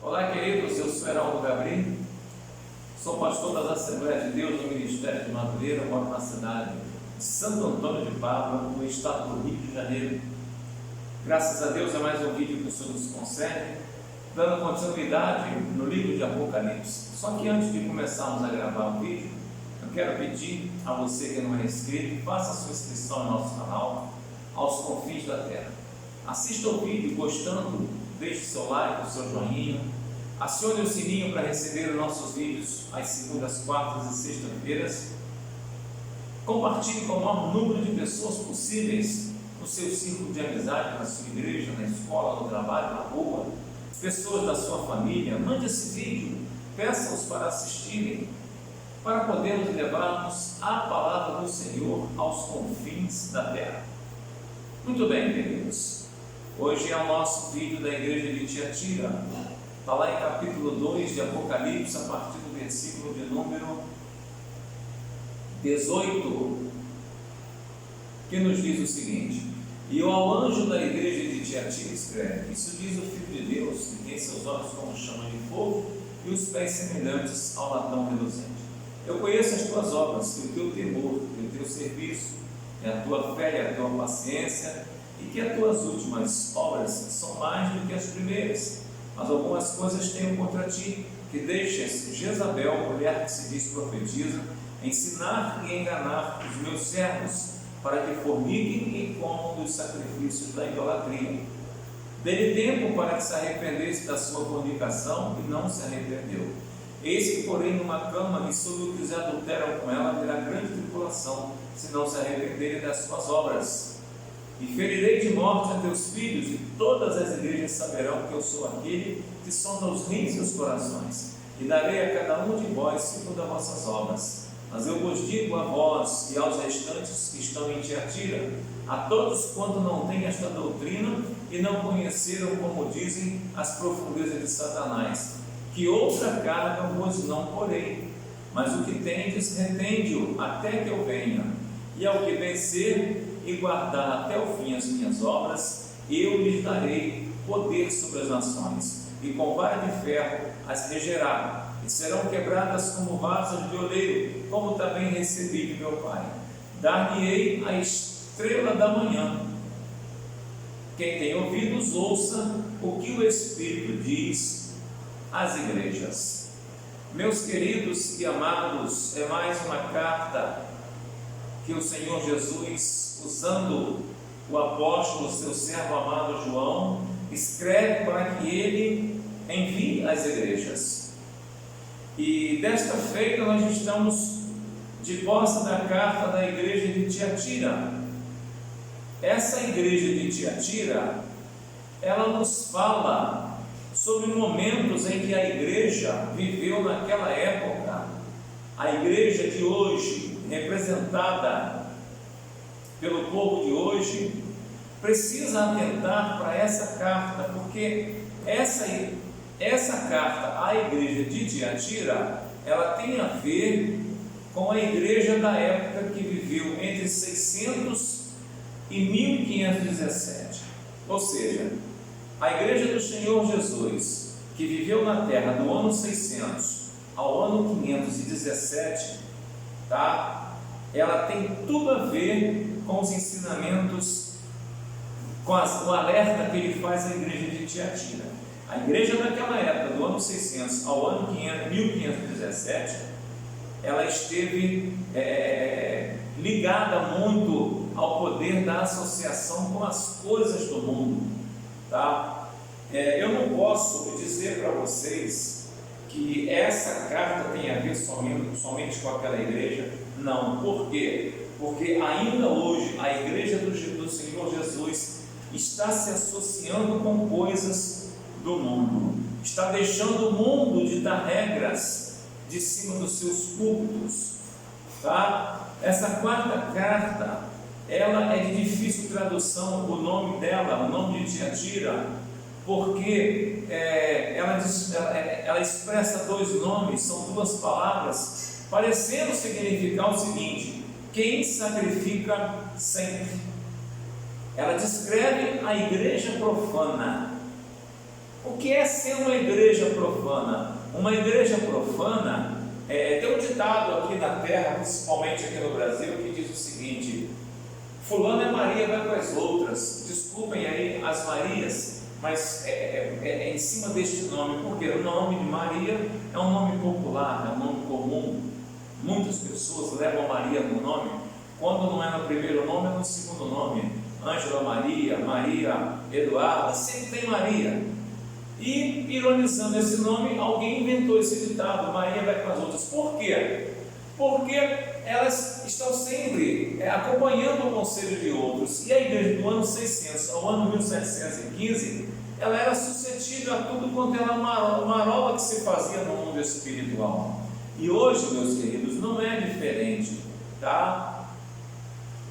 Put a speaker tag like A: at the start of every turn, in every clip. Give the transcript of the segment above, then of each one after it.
A: Olá, queridos, eu sou Heraldo Gabriel, sou pastor das Assembleias de Deus no Ministério de Madureira, moro na cidade de Santo Antônio de Pádua, no estado do Rio de Janeiro. Graças a Deus é mais um vídeo que o Senhor nos concede, dando continuidade no livro de Apocalipse. Só que antes de começarmos a gravar o vídeo, eu quero pedir a você que não é inscrito, faça a sua inscrição no nosso canal, aos confins da terra. Assista o vídeo gostando, deixe seu like, o seu joinha, acione o sininho para receber os nossos vídeos às segundas, quartas e sextas-feiras. Compartilhe com o maior número de pessoas possíveis no seu círculo de amizade, na sua igreja, na escola, no trabalho, na rua, pessoas da sua família. Mande esse vídeo, peça-os para assistirem, para podermos levarmos a palavra do Senhor aos confins da terra. Muito bem, queridos, hoje é o nosso vídeo da igreja de Tiatira. Está lá em capítulo 2 de Apocalipse, a partir do versículo de número 18, que nos diz o seguinte: e ao anjo da igreja de Tiatira escreve: isso diz o Filho de Deus, que tem seus olhos como chama de fogo e os pés semelhantes ao latão reluzente. Eu conheço as tuas obras, e o teu temor, e o teu serviço, e a tua fé e a tua paciência, e que as tuas últimas obras são mais do que as primeiras. Mas algumas coisas tenho contra ti, que deixas Jezabel, mulher que se diz profetiza, ensinar e enganar os meus servos, para que formiguem e comam dos sacrifícios da idolatria. Dê-lhe tempo para que se arrependesse da sua fornicação, e não se arrependeu. Eis que, porém, numa cama, e sobre o que se adulteram com ela, terá grande tribulação, se não se arrependerem das suas obras. E ferirei de morte a teus filhos, e todas as igrejas saberão que eu sou aquele que sonda os rins e os corações, e darei a cada um de vós segundo as vossas obras. Mas eu vos digo a vós e aos restantes que estão em Tiatira, a todos quanto não têm esta doutrina e não conheceram, como dizem, as profundezas de Satanás, que outra carga vos não porei, mas o que tendes, retende-o até que eu venha. E ao que vencer e guardar até o fim as minhas obras, eu lhes darei poder sobre as nações, e com vara de ferro as regerá, e serão quebradas como vasos de oleiro, como também recebi de meu Pai. Dar-lhe-ei a estrela da manhã. Quem tem ouvidos, ouça o que o Espírito diz às igrejas. Meus queridos e amados, é mais uma carta que o Senhor Jesus, usando o apóstolo, seu servo amado João, escreve para que ele envie às igrejas. E desta feita nós estamos de posse da carta da igreja de Tiatira. Essa igreja de Tiatira, ela nos fala sobre momentos em que a igreja viveu naquela época. A igreja de hoje, representada pelo povo de hoje, precisa atentar para essa carta, porque essa carta à igreja de Tiatira, ela tem a ver com a igreja da época que viveu entre 600 e 1517. Ou seja, a igreja do Senhor Jesus, que viveu na terra do ano 600 ao ano 517, tá? Ela tem tudo a ver com os ensinamentos, com o alerta que ele faz à igreja de Tiatira. A igreja naquela época, do ano 600 ao ano 1517, ela esteve ligada muito ao poder da associação com as coisas do mundo, tá? Eu não posso dizer para vocês que essa carta tem a ver somente com aquela igreja. Não. Por quê? Porque ainda hoje a igreja do Senhor Jesus está se associando com coisas do mundo, está deixando o mundo de dar regras de cima dos seus púlpitos, tá? Essa quarta carta, ela é de difícil tradução, o nome dela, o nome de Tiatira, porque ela expressa dois nomes, são duas palavras, parecendo significar o seguinte: quem sacrifica sempre. Ela descreve a igreja profana. O que é ser uma igreja profana? Uma igreja profana, tem um ditado aqui na terra, principalmente aqui no Brasil, que diz o seguinte: fulano é Maria, vai com as outras. Desculpem aí as Marias, mas é em cima deste nome, porque o nome de Maria é um nome popular, é um nome comum. Muitas pessoas levam Maria no nome, quando não é no primeiro nome, é no segundo nome. Ângela Maria, Maria Eduarda, sempre tem Maria. E, ironizando esse nome, alguém inventou esse ditado: Maria vai com as outras. Por quê? Porque elas estão sempre acompanhando o conselho de outros. E a igreja do ano 600 ao ano 1715, ela era suscetível a tudo quanto era marola que se fazia no mundo espiritual. E hoje, meus queridos, não é diferente, tá?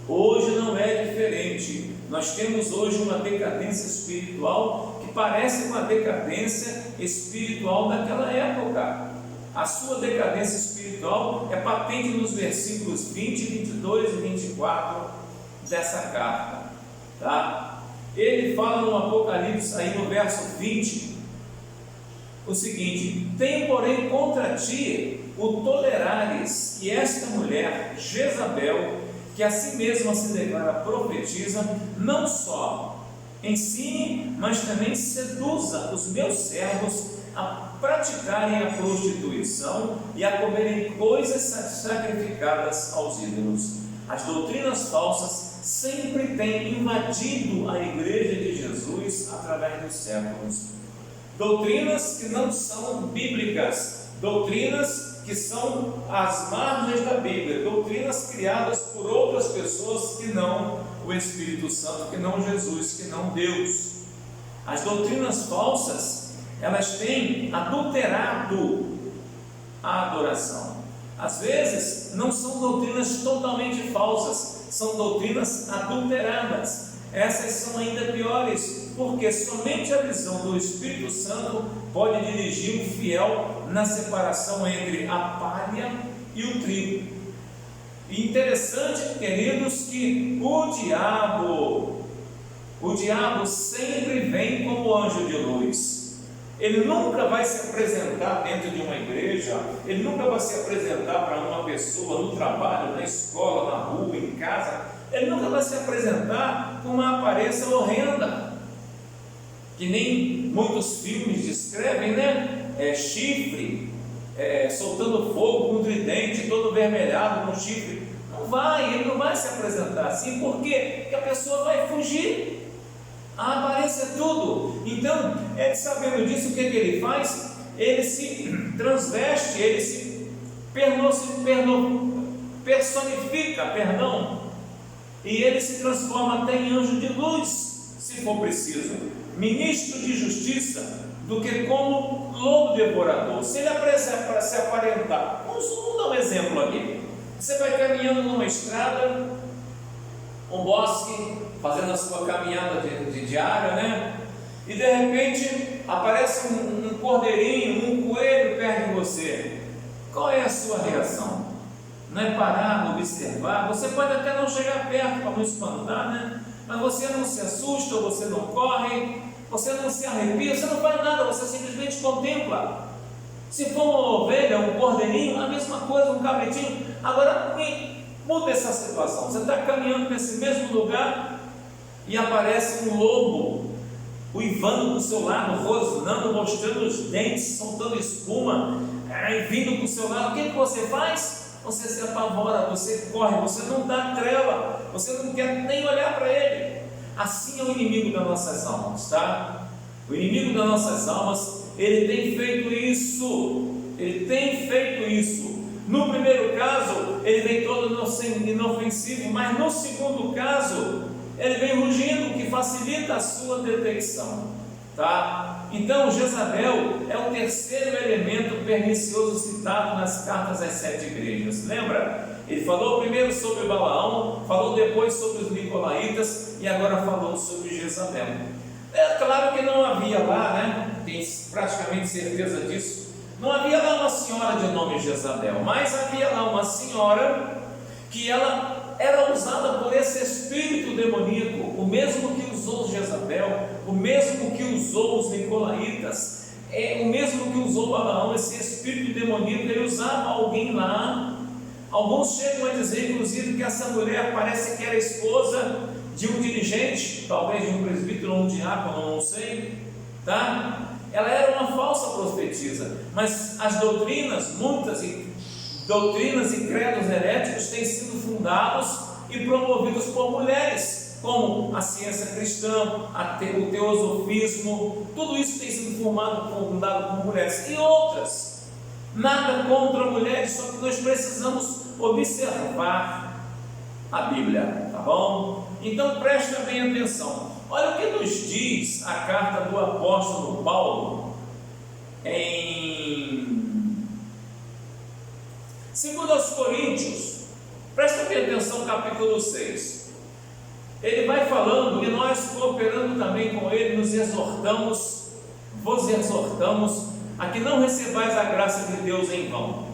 A: Hoje não é diferente. Nós temos hoje uma decadência espiritual que parece uma decadência espiritual daquela época. A sua decadência espiritual é patente nos versículos 20, 22 e 24 dessa carta, tá? Ele fala no Apocalipse, aí no verso 20, o seguinte: tenho, porém, contra ti o tolerares que esta mulher, Jezabel, que a si mesma se declara profetiza, não só ensine, mas também seduza os meus servos a praticarem a prostituição e a comerem coisas sacrificadas aos ídolos. As doutrinas falsas sempre têm invadido a igreja de Jesus através dos séculos. Doutrinas que não são bíblicas, doutrinas que são às margens da Bíblia, doutrinas criadas por outras pessoas que não o Espírito Santo, que não Jesus, que não Deus. As doutrinas falsas, elas têm adulterado a adoração. Às vezes não são doutrinas totalmente falsas, são doutrinas adulteradas. Essas são ainda piores, porque somente a visão do Espírito Santo pode dirigir o fiel na separação entre a palha e o trigo. E interessante, queridos, que o diabo sempre vem como anjo de luz. Ele nunca vai se apresentar dentro de uma igreja, ele nunca vai se apresentar para uma pessoa no trabalho, na escola, na rua, em casa. Ele nunca vai se apresentar com uma aparência horrenda, que nem muitos filmes descrevem, né? Chifre, soltando fogo com tridente, todo vermelhado com chifre. Ele não vai se apresentar assim. Por quê? Porque a pessoa vai fugir. A aparência é tudo. Então, sabendo disso, o que ele faz? Ele se transveste, ele se personifica, e ele se transforma até em anjo de luz, se for preciso, ministro de justiça, do que como lobo devorador. Se ele se aparentar, vamos dar um exemplo aqui. Você vai caminhando numa estrada, um bosque, fazendo a sua caminhada de diária, né? E de repente aparece um cordeirinho, um coelho perto de você. Qual é a sua reação? Não é parar, observar? Você pode até não chegar perto para não espantar, né? Mas você não se assusta, você não corre, você não se arrepia, você não faz nada, você simplesmente contempla. Se for uma ovelha, um cordeirinho, a mesma coisa, um cabritinho. Agora, muda essa situação. Você está caminhando nesse mesmo lugar e aparece um lobo, uivando do seu lado, rosnando, mostrando os dentes, soltando espuma, vindo para o seu lado. O que você faz? Você se apavora, você corre, você não dá trela, você não quer nem olhar para ele. Assim é o inimigo das nossas almas, tá? O inimigo das nossas almas, ele tem feito isso. No primeiro caso, ele vem todo inofensivo, mas no segundo caso, ele vem rugindo, que facilita a sua detecção, tá? Então, Jezabel é o terceiro elemento pernicioso citado nas cartas às 7 igrejas. Lembra? Ele falou primeiro sobre Balaão, falou depois sobre os nicolaítas e agora falou sobre Jezabel. É claro que não havia lá, né? Tem praticamente certeza disso. Não havia lá uma senhora de nome Jezabel, mas havia lá uma senhora que ela era usada por esse espírito demoníaco, o mesmo que usou Jezabel, o mesmo que usou os nicolaítas, o mesmo que usou Abraão, esse espírito demoníaco, ele usava alguém lá. Alguns chegam a dizer, inclusive, que essa mulher parece que era esposa de um dirigente, talvez de um presbítero ou um diácono, não sei, tá? Ela era uma falsa profetisa, mas as doutrinas, doutrinas e credos heréticos têm sido fundados e promovidos por mulheres, como a ciência cristã, o teosofismo, tudo isso tem sido fundado por mulheres, e outras. Nada contra mulheres, só que nós precisamos observar a Bíblia, tá bom? Então preste bem atenção. Olha o que nos diz a carta do apóstolo Paulo em 2 Coríntios, preste bem atenção, capítulo 6. Ele vai falando, e nós, cooperando também com ele, vos exortamos a que não recebais a graça de Deus em vão,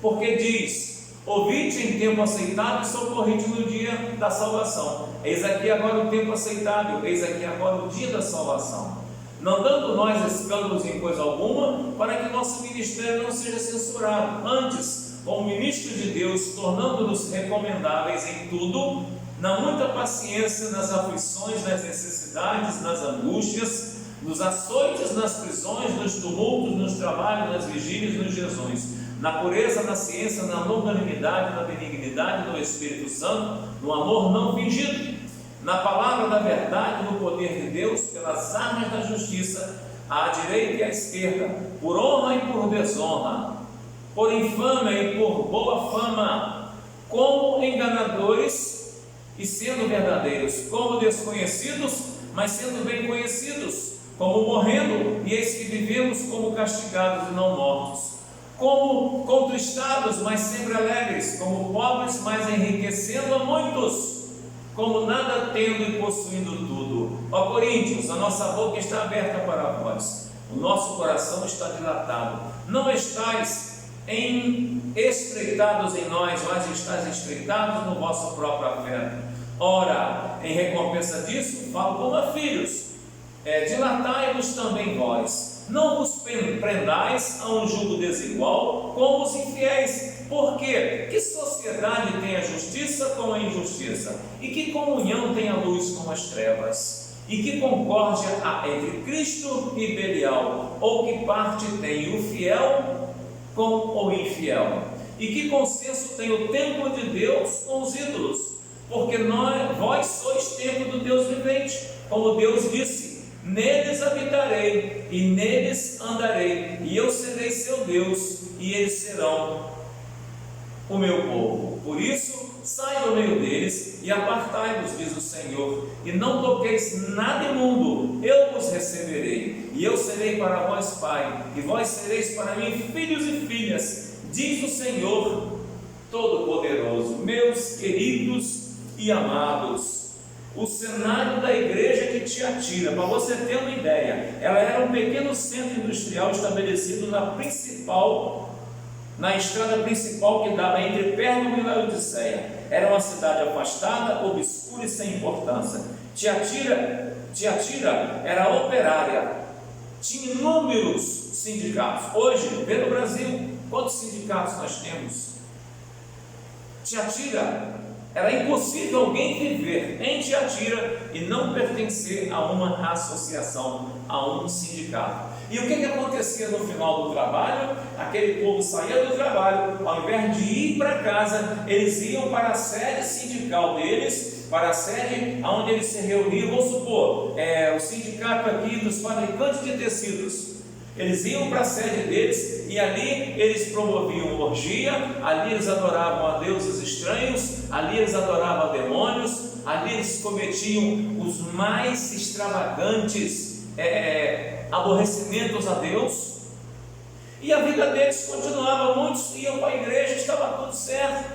A: porque diz: ouvite em tempo aceitável e socorrite no dia da salvação. Eis aqui agora o tempo aceitável, eis aqui agora o dia da salvação. Não dando nós escândalos em coisa alguma, para que nosso ministério não seja censurado. Antes, como ministros de Deus, tornando-nos recomendáveis em tudo, na muita paciência, nas aflições, nas necessidades, nas angústias, nos açoites, nas prisões, nos tumultos, nos trabalhos, nas vigílias, nos jejuns, na pureza, na ciência, na longanimidade, na benignidade, no Espírito Santo, no amor não fingido, na palavra da verdade, no poder de Deus, pelas armas da justiça, à direita e à esquerda, por honra e por desonra, por infâmia e por boa fama, como enganadores e sendo verdadeiros, como desconhecidos, mas sendo bem conhecidos, como morrendo, e eis que vivemos como castigados e não mortos, como contristados, mas sempre alegres, como pobres, mas enriquecendo a muitos, como nada tendo e possuindo tudo. Ó Coríntios, a nossa boca está aberta para vós, o nosso coração está dilatado. Não estáis estreitados em nós, mas estáis estreitados no vosso próprio afeto. Ora, em recompensa disso, falo como a filhos, dilatai-vos também vós, não vos prendais a um jugo desigual com os infiéis, porque que sociedade tem a justiça com a injustiça? E que comunhão tem a luz com as trevas? E que concórdia há entre Cristo e Belial? Ou que parte tem o fiel com o infiel? E que consenso tem o templo de Deus com os ídolos? Porque vós sois templo do Deus vivente, como Deus disse: neles habitarei e neles andarei, e eu serei seu Deus, e eles serão o meu povo. Por isso, sai do meio deles e apartai-vos, diz o Senhor, e não toqueis nada imundo. Eu vos receberei, e eu serei para vós pai, e vós sereis para mim filhos e filhas, diz o Senhor Todo-Poderoso. Meus queridos e amados, o cenário da igreja de Tiatira, para você ter uma ideia, ela era um pequeno centro industrial estabelecido na estrada principal que dava entre Pérgamo e Laodiceia. Era uma cidade afastada, obscura e sem importância. Tiatira era operária, tinha inúmeros sindicatos. Hoje, vê no Brasil, quantos sindicatos nós temos? Tiatira, era impossível alguém viver em Tiatira e não pertencer a uma associação, a um sindicato. E o que acontecia no final do trabalho? Aquele povo saía do trabalho, ao invés de ir para casa, eles iam para a sede sindical deles, para a sede onde eles se reuniam. Vamos supor, o sindicato aqui dos fabricantes de tecidos. Eles iam para a sede deles e ali eles promoviam orgia, ali eles adoravam a deuses estranhos, ali eles adoravam a demônios, ali eles cometiam os mais extravagantes aborrecimentos a Deus, e a vida deles continuava. Muitos iam para a igreja, estava tudo certo.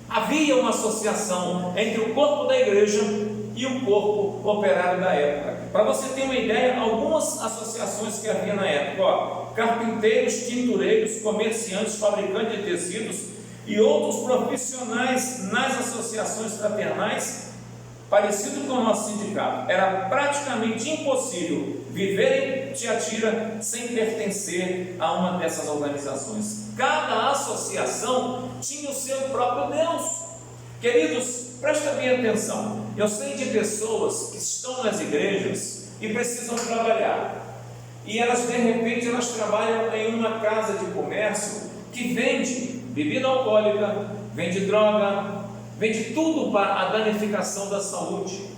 A: Havia uma associação entre o corpo da igreja e o corpo operário da época. Para você ter uma ideia, algumas associações que havia na época: carpinteiros, tintureiros, comerciantes, fabricantes de tecidos e outros profissionais nas associações fraternais parecido com o nosso sindicato. Era praticamente impossível viver em Tiatira sem pertencer a uma dessas organizações. Cada associação tinha o seu próprio Deus. Queridos, presta bem atenção. Eu sei de pessoas que estão nas igrejas e precisam trabalhar. E elas, de repente, elas trabalham em uma casa de comércio que vende bebida alcoólica, vende droga, vende tudo para a danificação da saúde.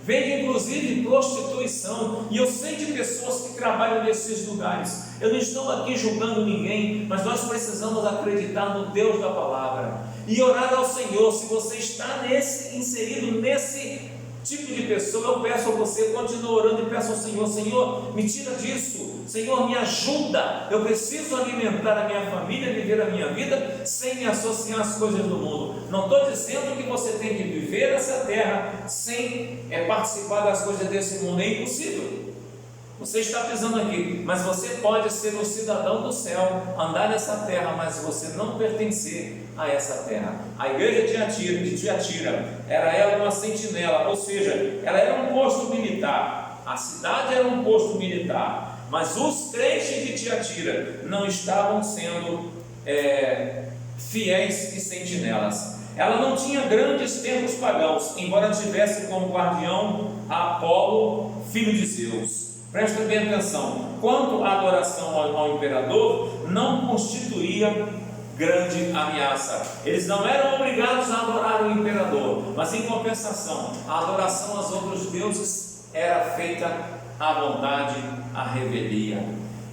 A: Vende inclusive prostituição. E eu sei de pessoas que trabalham nesses lugares. Eu não estou aqui julgando ninguém, mas nós precisamos acreditar no Deus da palavra e orar ao Senhor. Se você está inserido nesse tipo de pessoa, eu peço a você, continue orando e peço ao Senhor: Senhor, me tira disso, Senhor, me ajuda. Eu preciso alimentar a minha família, viver a minha vida sem me associar às coisas do mundo. Não estou dizendo que você tem que viver essa terra sem participar das coisas desse mundo, é impossível. Você está pisando aqui, mas você pode ser um cidadão do céu, andar nessa terra, mas você não pertencer a essa terra. A igreja de Tiatira era ela uma sentinela, ou seja, ela era um posto militar. A cidade era um posto militar, mas os crentes de Tiatira não estavam sendo fiéis e sentinelas. Ela não tinha grandes templos pagãos, embora tivesse como guardião Apolo, filho de Zeus. Presta bem atenção: quanto à adoração ao imperador, não constituía grande ameaça. Eles não eram obrigados a adorar o imperador, mas em compensação, a adoração aos outros deuses era feita à vontade, à revelia.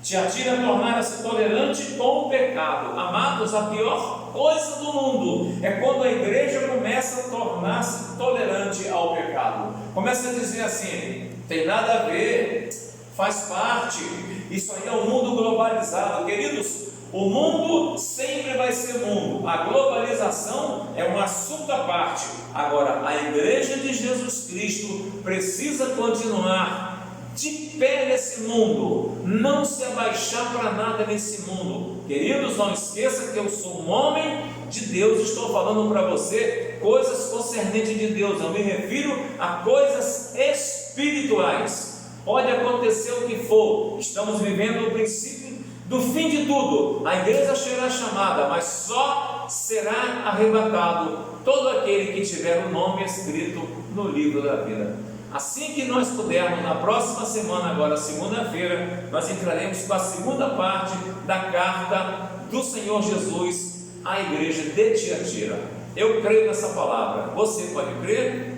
A: Tiatira tornara-se tolerante com o pecado. Amados, a pior coisa do mundo é quando a igreja começa a tornar-se tolerante ao pecado. Começa a dizer assim: tem nada a ver, faz parte, isso aí é um mundo globalizado. Queridos, o mundo sempre vai ser mundo, a globalização é um assunto à parte. Agora, a igreja de Jesus Cristo precisa continuar de pé nesse mundo, não se abaixar para nada nesse mundo. Queridos, não esqueça que eu sou um homem de Deus, estou falando para você coisas concernentes de Deus, eu me refiro a coisas espirituais. Pode acontecer o que for, estamos vivendo o princípio do fim de tudo. A igreja será chamada, mas só será arrebatado todo aquele que tiver o nome escrito no livro da vida. Assim que nós pudermos, na próxima semana, agora segunda-feira, nós entraremos com a segunda parte da carta do Senhor Jesus à igreja de Tiatira. Eu creio nessa palavra, você pode crer?